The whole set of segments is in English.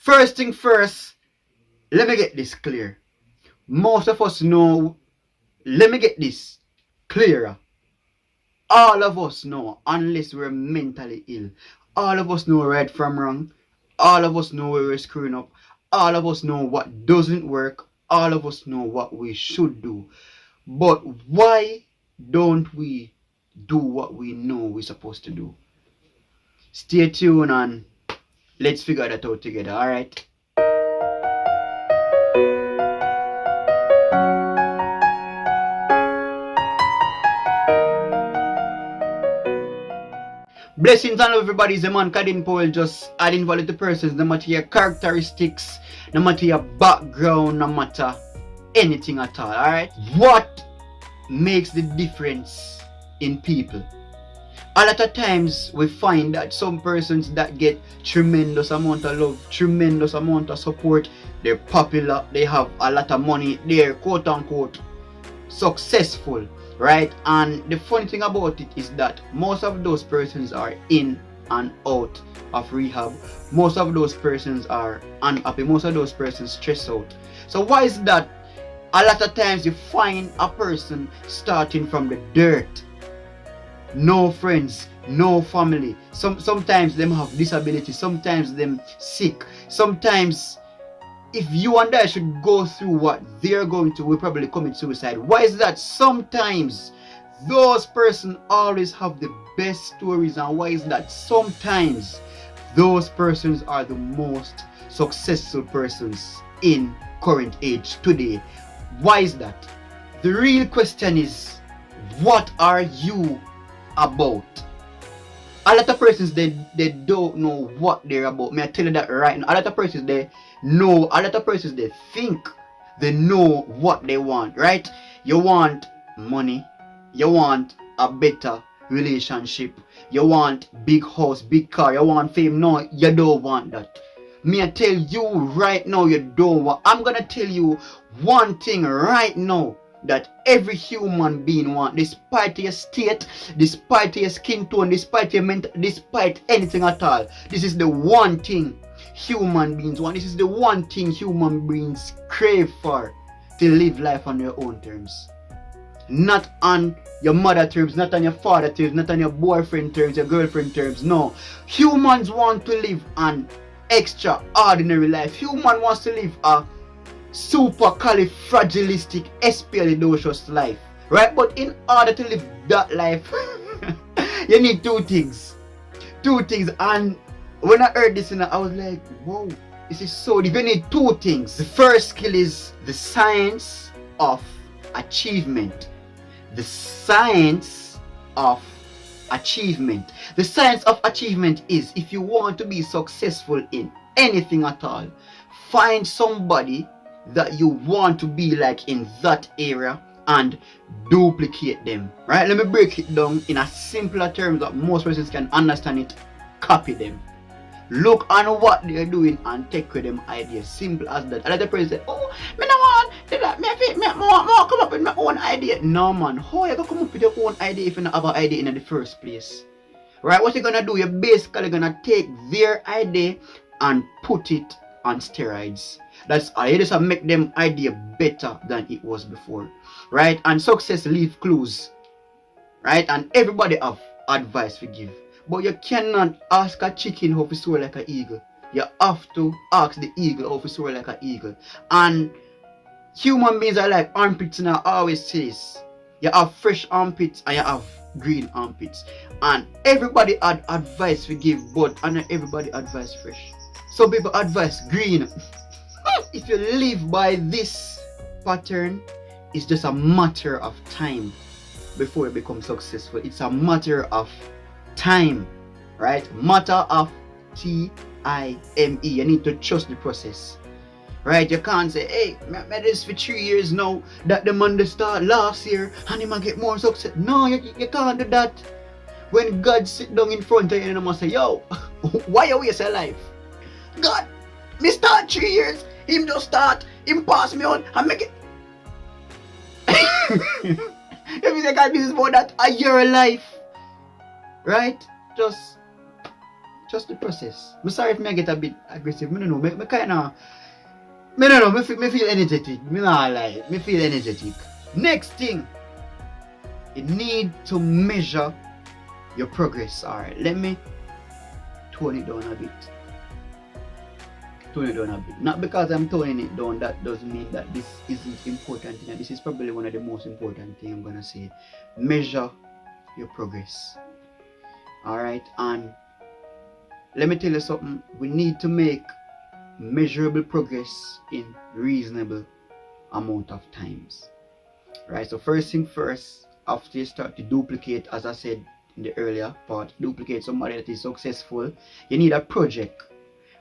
First thing first, let me get this clear. Most of us know, let me get this clearer. All of us know, unless we're mentally ill, all of us know right from wrong. All of us know where we're screwing up. All of us know what doesn't work. All of us know what we should do. But why don't we do what we know we're supposed to do? Stay tuned and let's figure that out together, alright? Blessings on everybody, is the man Kadin Powell, just adding value to persons, no matter your characteristics, no matter your background, no matter anything at all, alright? What makes the difference in people? A lot of times we find that some persons that get tremendous amount of love, tremendous amount of support, they're popular, they have a lot of money, they're quote unquote successful, right? And the funny thing about it is that most of those persons are in and out of rehab. Most of those persons are unhappy. Most of those persons stress out. So why is that? A lot of times you find a person starting from the dirt. No friends, no family. Sometimes them have disability, sometimes them sick. Sometimes if you and I should go through what they're going to, we probably commit suicide. Why is that? Sometimes those persons always have the best stories, and why is that? Sometimes those persons are the most successful persons in current age today. Why is that? The real question is, what are you about? A lot of persons they don't know what they're about. May I tell you that right now? A lot of persons they know, a lot of persons they think they know what they want, right? You want money, you want a better relationship, you want big house, big car, you want fame. No, you don't want that. May I tell you right now, you don't want. I'm gonna tell you one thing right now that every human being wants, despite your state, despite your skin tone, despite your mental, despite anything at all. This is the one thing human beings want. This is the one thing human beings crave for: to live life on their own terms. Not on your mother terms, not on your father terms, not on your boyfriend terms, your girlfriend terms. No. Humans want to live an extraordinary life. Human wants to live a supercalifragilistic espialidocious life, right? But in order to live that life, you need two things. And when I heard this, I was like, whoa, this is so deep. You need two things. The first skill is the science of achievement. The science of achievement. The science of achievement is, if you want to be successful in anything at all, find somebody that you want to be like in that area and duplicate them, right? Let me break it down in a simpler terms that most persons can understand it. Copy them. Look on what they're doing and take with them ideas. Simple as that. A lot of persons say, oh, me no want that. Me come up with my own idea. No man, how you gonna come up with your own idea if you don't have an idea in the first place? Right? What you're gonna do, you're basically gonna take their idea and put it on steroids. That's all. You just make them idea better than it was before, right? And success leave clues, right? And everybody have advice to give, but you cannot ask a chicken how to soar like an eagle. You have to ask the eagle how to soar like an eagle. And human beings are like armpits, and I always say this. You have fresh armpits and you have green armpits, and everybody had advice to give, but not everybody advice fresh. Some people advise green. If you live by this pattern, it's just a matter of time before you become successful. It's a matter of time, right? Matter of time. You need to trust the process, right? You can't say, hey, I made this for 3 years now, that the man start last year and he might get more success. No, you can't do that. When God sit down in front of you and he must say, yo, why you waste your life? God, me start 3 years, him just start, him pass me on and make it. If you say God, this is about that a year of life, right? Just Trust the process. I'm sorry if I get a bit aggressive. I don't know. I kind of, I don't know. I feel energetic. I not lie. I feel energetic. Next thing, you need to measure your progress. Alright, let me tone it down a bit. Tone it down a bit. Not because I'm toning it down, that doesn't mean that this isn't important. This is probably one of the most important things I'm gonna say. Measure your progress. Alright, and let me tell you something. We need to make measurable progress in reasonable amount of times. Right, so first thing first, after you start to duplicate, as I said in the earlier part, duplicate somebody that is successful, you need a project.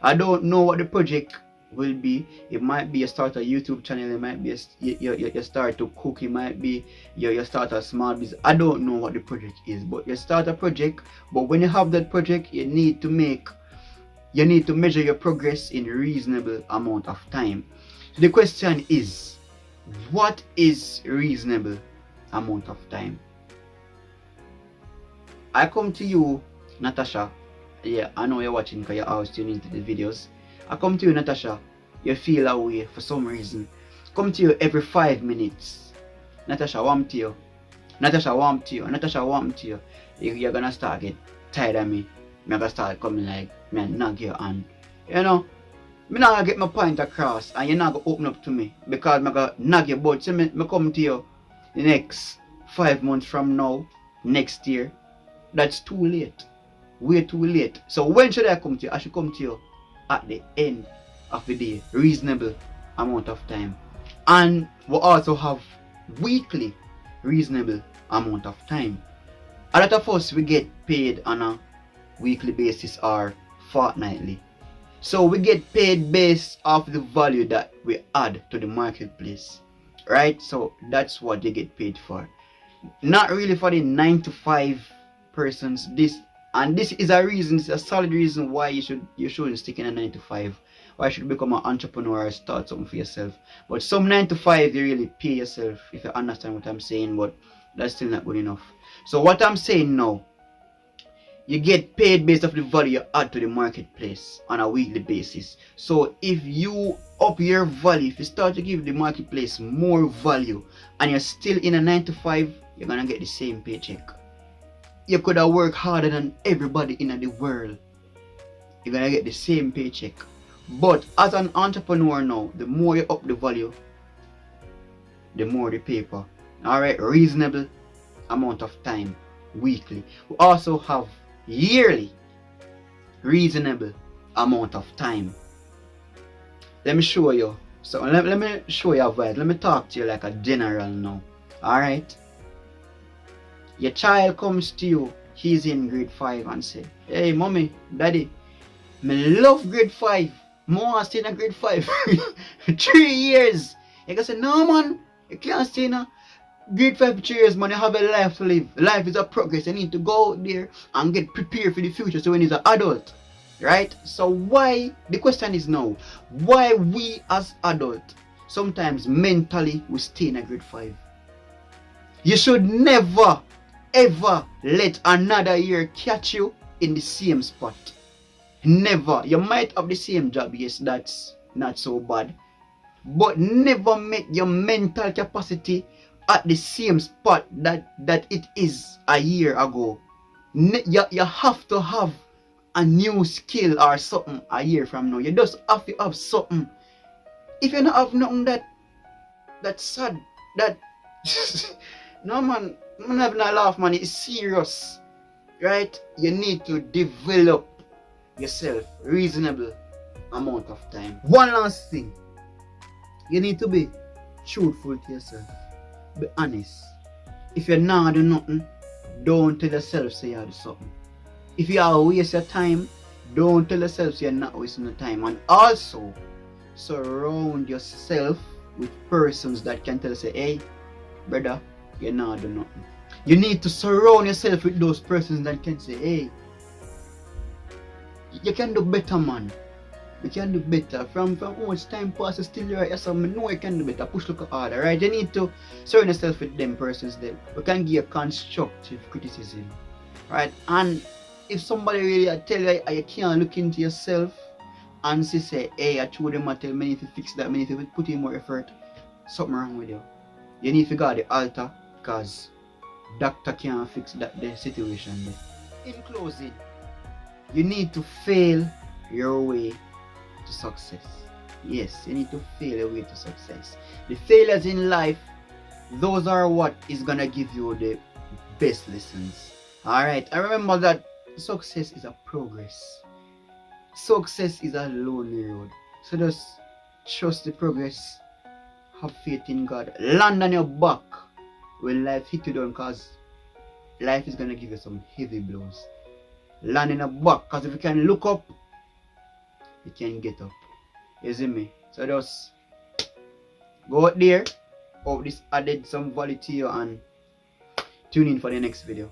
I don't know what the project will be. It might be you start a YouTube channel, it might be you start to cook, it might be you start a small business. I don't know what the project is, but you start a project. But when you have that project, you need to measure your progress in a reasonable amount of time. So the question is, what is reasonable amount of time? I come to you, Natasha. Yeah, I know you're watching because you're always tuning into the videos. I come to you, Natasha. You feel away for some reason. Come to you every 5 minutes. Natasha, warm to you. Natasha, warm to you. Natasha, warm to you. You're gonna start get tired of me. I'm gonna start coming like, man, knock your hand. You know, I'm not gonna get my point across and you're not gonna open up to me because I'm gonna knock your butt. So I come to you the next 5 months from now, next year. That's too late. Way too late. So when should I come to you? I should come to you at the end of the day. Reasonable amount of time. And we also have weekly reasonable amount of time. A lot of us, we get paid on a weekly basis or fortnightly. So we get paid based off the value that we add to the marketplace. Right? So that's what they get paid for. Not really for the 9 to 5 persons. This is a reason, it's a solid reason why you shouldn't stick in a 9 to 5. Why you should become an entrepreneur or start something for yourself. But some 9 to 5 you really pay yourself, if you understand what I'm saying, but that's still not good enough. So what I'm saying now, you get paid based off the value you add to the marketplace on a weekly basis. So if you up your value, if you start to give the marketplace more value and you're still in a 9 to 5, you're gonna get the same paycheck. You could have worked harder than everybody in the world. You're gonna get the same paycheck. But as an entrepreneur now, the more you up the value, the more the paper. Alright, reasonable amount of time weekly. We also have yearly reasonable amount of time. Let me show you. So let me show you a vibe. Let me talk to you like a general now. Alright. Your child comes to you, he's in grade 5 and say, hey mommy, daddy, me love grade 5. More stay in grade 5. 3 years. You can say, no man, you can't stay in a grade 5 for 3 years, man. You have a life to live. Life is a progress. You need to go out there and get prepared for the future. So when he's an adult, right? So why, the question is now, why we as adults, sometimes mentally we stay in a grade 5? You should never ever let another year catch you in the same spot. Never. You might have the same job, yes, that's not so bad, but never make your mental capacity at the same spot that it is a year ago. You have to have a new skill or something a year from now. You just have to have something. If you don't have nothing, that's sad. That no man, I'm not gonna laugh, man. It's serious, right? You need to develop yourself reasonable amount of time. One last thing, you need to be truthful to yourself. Be honest. If you're not doing nothing, don't tell yourself say you're doing something. If you are waste your time, don't tell yourself you're not wasting your time. And also surround yourself with persons that can tell you, say, hey brother, you're not doing nothing. You need to surround yourself with those persons that can say, hey, you can do better, man. You can do better. From how much time passes still right, so I know you can do better. Push look harder, right? You need to surround yourself with them persons that we can give you constructive criticism, right? And if somebody really tell you you can't look into yourself and say, hey, I told them I tell me if you fix that, me if you put in more effort, something wrong with you. You need to go to the altar because doctor can't fix that the situation there. In closing, you need to fail your way to success. Yes, you need to fail your way to success. The failures in life, those are what is gonna give you the best lessons. Alright, I remember that success is a progress. Success is a lonely road. So just trust the progress. Have faith in God. Land on your back when life hit you down, because life is gonna give you some heavy blows. Land in your back, because if you can look up, you can get up. You see me? So just go out there. Hope this added some value to you and tune in for the next video.